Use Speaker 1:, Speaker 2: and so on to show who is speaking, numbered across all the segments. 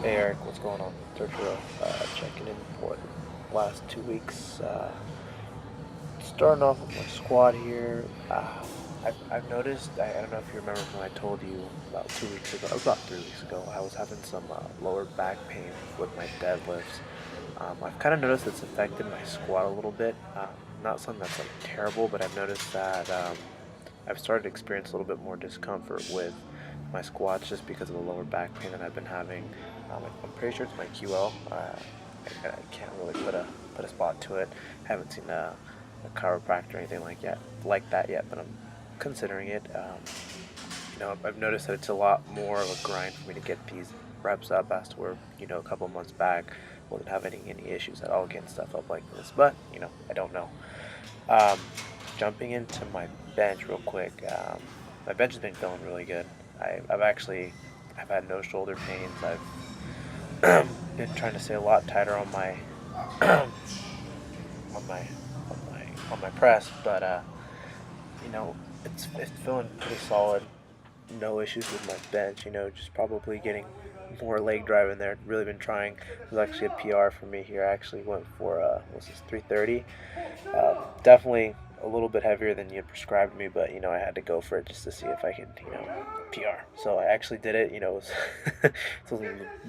Speaker 1: Hey Eric, what's going on? Sergio, checking in for the last 2 weeks. Starting off with my squad here. I've noticed, I don't know if you remember when I told you about 2 weeks ago, about 3 weeks ago, I was having some lower back pain with my deadlifts. I've kind of noticed it's affected my squat a little bit. Not something that's like terrible, but I've noticed that I've started to experience a little bit more discomfort with my squats just because of the lower back pain that I've been having. I'm pretty sure it's my QL. I can't really put a spot to it. Haven't seen a chiropractor or anything like that yet, but I'm considering it. I've noticed that it's a lot more of a grind for me to get these reps up as to where, a couple months back wasn't having any issues at all getting stuff up like this. But, I don't know. Um, Jumping into my bench real quick. My bench has been feeling really good. I've had no shoulder pains. I've been trying to stay a lot tighter on my on my on my press, but you know, it's feeling pretty solid. No issues with my bench. Just probably getting more leg drive in there. Really been trying. It was actually a PR for me here. I actually went for what's this 330. Definitely a little bit heavier than you had prescribed me, but I had to go for it just to see if I could PR. So I actually did it. It was it was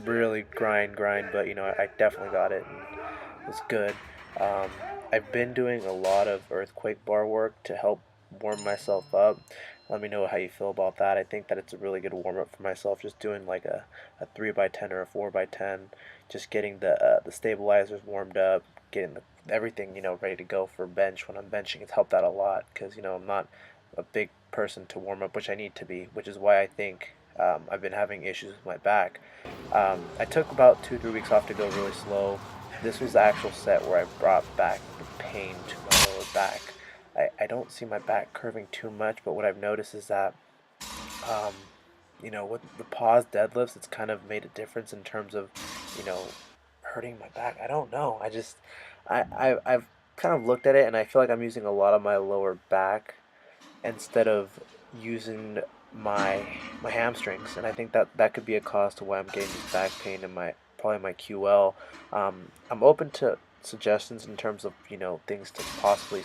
Speaker 1: really grind, but I definitely got it, and it was good. Um, I've been doing a lot of earthquake bar work to help warm myself up. Let me know how you feel about that. I think that it's a really good warm up for myself. Just doing like a 3x10 or a 4x10, just getting the stabilizers warmed up, getting everything ready to go for bench when I'm benching. It's helped out a lot because I'm not a big person to warm up, which I need to be, which is why I think I've been having issues with my back. I took about 2 3 weeks off to go really slow. This was the actual set where I brought back the pain to my lower back. I don't see my back curving too much, but what I've noticed is that um, with the pause deadlifts, it's kind of made a difference in terms of, you know, hurting my back. I don't know. I've kind of looked at it and I feel like I'm using a lot of my lower back instead of using my hamstrings, and I think that that could be a cause to why I'm getting this back pain in my probably my QL. I'm open to suggestions in terms of things to possibly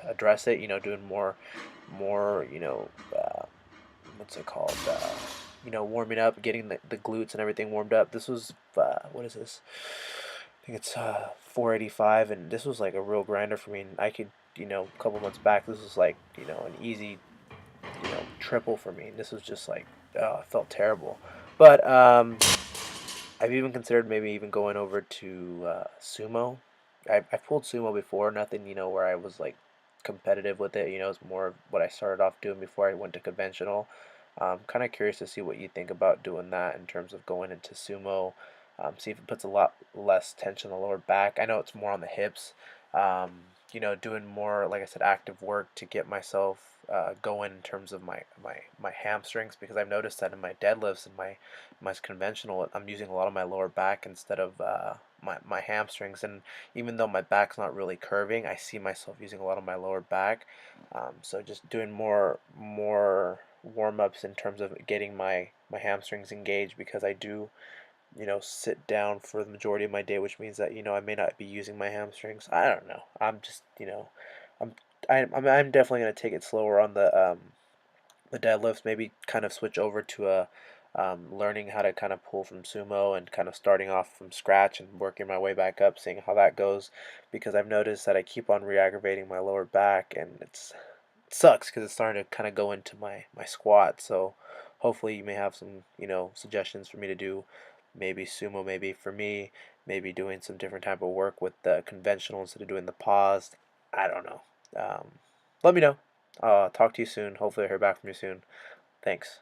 Speaker 1: address it. Doing more what's it called? Warming up, getting the glutes and everything warmed up. This was what is this? I think it's 485, and this was like a real grinder for me. And I could, a couple months back, this was like an easy triple for me. And this was just like, oh, it felt terrible. But I've even considered maybe even going over to sumo. I've pulled sumo before, nothing where I was like competitive with it. It's more of what I started off doing before I went to conventional. Kind of curious to see what you think about doing that in terms of going into sumo. See if it puts a lot less tension on the lower back. I know it's more on the hips. Um, doing more, like I said, active work to get myself going in terms of my hamstrings, because I've noticed that in my deadlifts and my conventional, I'm using a lot of my lower back instead of my hamstrings. And even though my back's not really curving, I see myself using a lot of my lower back. So just doing more warm ups in terms of getting my hamstrings engaged, because I do sit down for the majority of my day, which means that I may not be using my hamstrings. I don't know. I'm just I'm I'm definitely gonna take it slower on the deadlifts. Maybe kind of switch over to a learning how to kind of pull from sumo and kind of starting off from scratch and working my way back up, seeing how that goes. Because I've noticed that I keep on re-aggravating my lower back, and it sucks because it's starting to kind of go into my squat. So hopefully you may have some suggestions for me to do. Maybe sumo, maybe for me, maybe doing some different type of work with the conventional instead of doing the paused. I don't know. Let me know. Talk to you soon. Hopefully I hear back from you soon. Thanks.